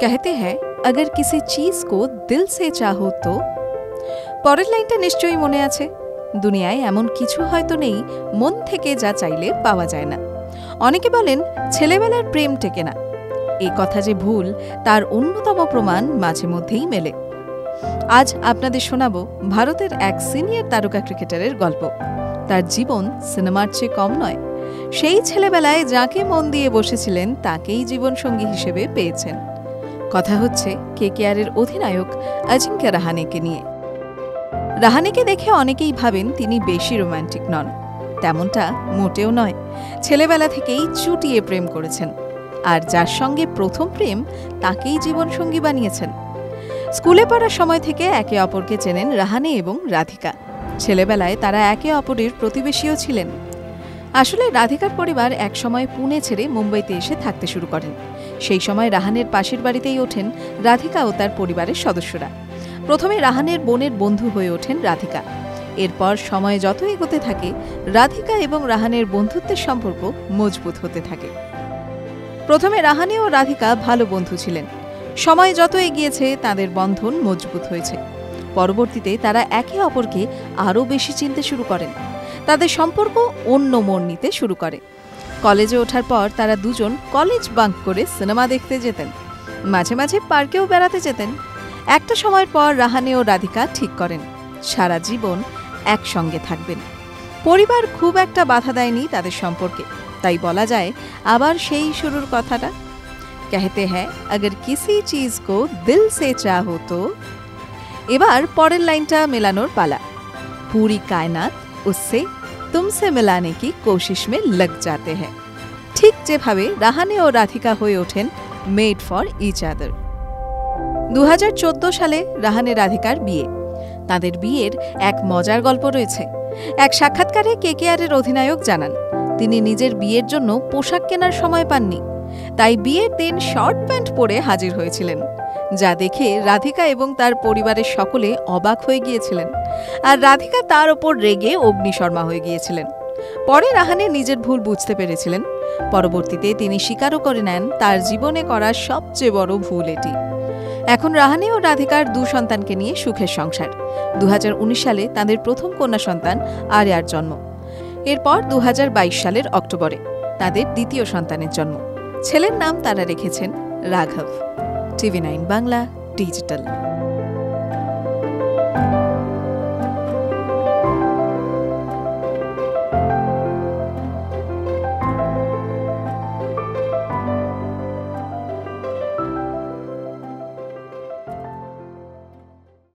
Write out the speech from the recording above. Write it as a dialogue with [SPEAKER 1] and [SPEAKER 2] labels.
[SPEAKER 1] कहते हैं अगर किसी चीज को दिल से चाहो तो পরের লাইনটা নিশ্চয়ই মনে আছে। দুনিয়ায় এমন কিছু হয়তো নেই মন থেকে যা চাইলে পাওয়া যায় না। অনেকে বলেন ছেলেবেলার প্রেম টেকে না। এই কথা যে ভুল তার অন্যতম প্রমাণ মাঝে মধ্যেই মেলে। আজ আপনাদের শোনাবো ভারতের এক সিনিয়র তারকা ক্রিকেটারের গল্প। তার জীবন সিনেমার চেয়ে কম নয়। সেই ছেলেবেলায় যাকে মন দিয়ে বসেছিলেন তাকেই জীবনসঙ্গী হিসেবে পেয়েছেন। কথা হচ্ছে কেকেআরের অধিনায়ক অজিঙ্ক্য রাহানেকে নিয়ে। রাহানেকে দেখে অনেকেই ভাবেন তিনি বেশি রোম্যান্টিক নন। তেমনটা মোটেও নয়। ছেলেবেলা থেকেই চুটিয়ে প্রেম করেছেন, আর যার সঙ্গে প্রথম প্রেম তাকেই জীবনসঙ্গী বানিয়েছেন। স্কুলে পড়ার সময় থেকে একে অপরকে চেনেন রাহানে এবং রাধিকা। ছেলেবেলায় তারা একে অপরের প্রতিবেশীও ছিলেন। আসলে রাধিকার পরিবার একসময় পুনে ছেড়ে মুম্বাইতে এসে থাকতে শুরু করেন। সেই সময় রাহানের পাশের বাড়িতেই ওঠেন রাধিকা ও তার পরিবারের সদস্যরা। প্রথমে রাহানের বোনের বন্ধু হয়ে ওঠেন রাধিকা। এরপর সময় যত এগোতে থাকে রাধিকা এবং রাহানের বন্ধুত্বের সম্পর্ক মজবুত হতে থাকে। প্রথমে রাহানে ও রাধিকা ভালো বন্ধু ছিলেন। সময় যত এগিয়েছে তাদের বন্ধন মজবুত হয়েছে। পরবর্তীতে তারা একে অপরকে আরও বেশি চিনতে শুরু করেন। তাদের সম্পর্ক অন্য মোড় নিতে শুরু করে। কলেজে ওঠার পর তারা দুজন কলেজ বাঙ্ক করে সিনেমা দেখতে যেতেন। মাঝে মাঝে পার্কেও বেড়াতে যেতেন। একটা সময়ের পর রাহানে ও রাধিকা ঠিক করেন সারা জীবন একসঙ্গে থাকবেন। পরিবার খুব একটা বাধা দেয়নি তাদের সম্পর্কে। তাই বলা যায় আবার সেই শুরুর কথাটা। कहते हैं अगर किसी चीज को दिल से चाहो तो। এবার পরের লাইনটা মেলানোর পালা। पूरी कायनात उससे तुमसे मिलाने की कोशिश में लग जाते हैं। ঠিক যেভাবে রাহানে ও রাধিকা হয়ে ওঠেন মেড ফর ইচ আদার। 2014 সালে রাহানে রাধিকার বিয়ে। তাদের বিয়ের এক মজার গল্প রয়েছে। এক সাক্ষাৎকারে কেকেআরের অধিনায়ক জানান তিনি নিজের বিয়ের জন্য পোশাক কেনার সময় পাননি। তাই বিয়ের দিন শর্ট প্যান্ট পরে হাজির হয়েছিলেন, যা দেখে রাধিকা এবং তার পরিবারের সকলে অবাক হয়ে গিয়েছিলেন। আর রাধিকা তার ওপর রেগে অগ্নিশর্মা হয়ে গিয়েছিলেন। পরে রাহানে নিজের ভুল বুঝতে পেরেছিলেন। পরবর্তীতে তিনি স্বীকারও করে নেন তার জীবনে করা সবচেয়ে বড় ভুল এটি। এখন রাহানে ও রাধিকার 2 সন্তানকে নিয়ে সুখের সংসার। 2019 সালে তাদের প্রথম কন্যা সন্তান আর্যার জন্ম। এরপর 2022 সালের অক্টোবরে তাদের দ্বিতীয় সন্তানের জন্ম। ছেলের নাম তারা রেখেছেন রাঘব। TV9 Bangla digital.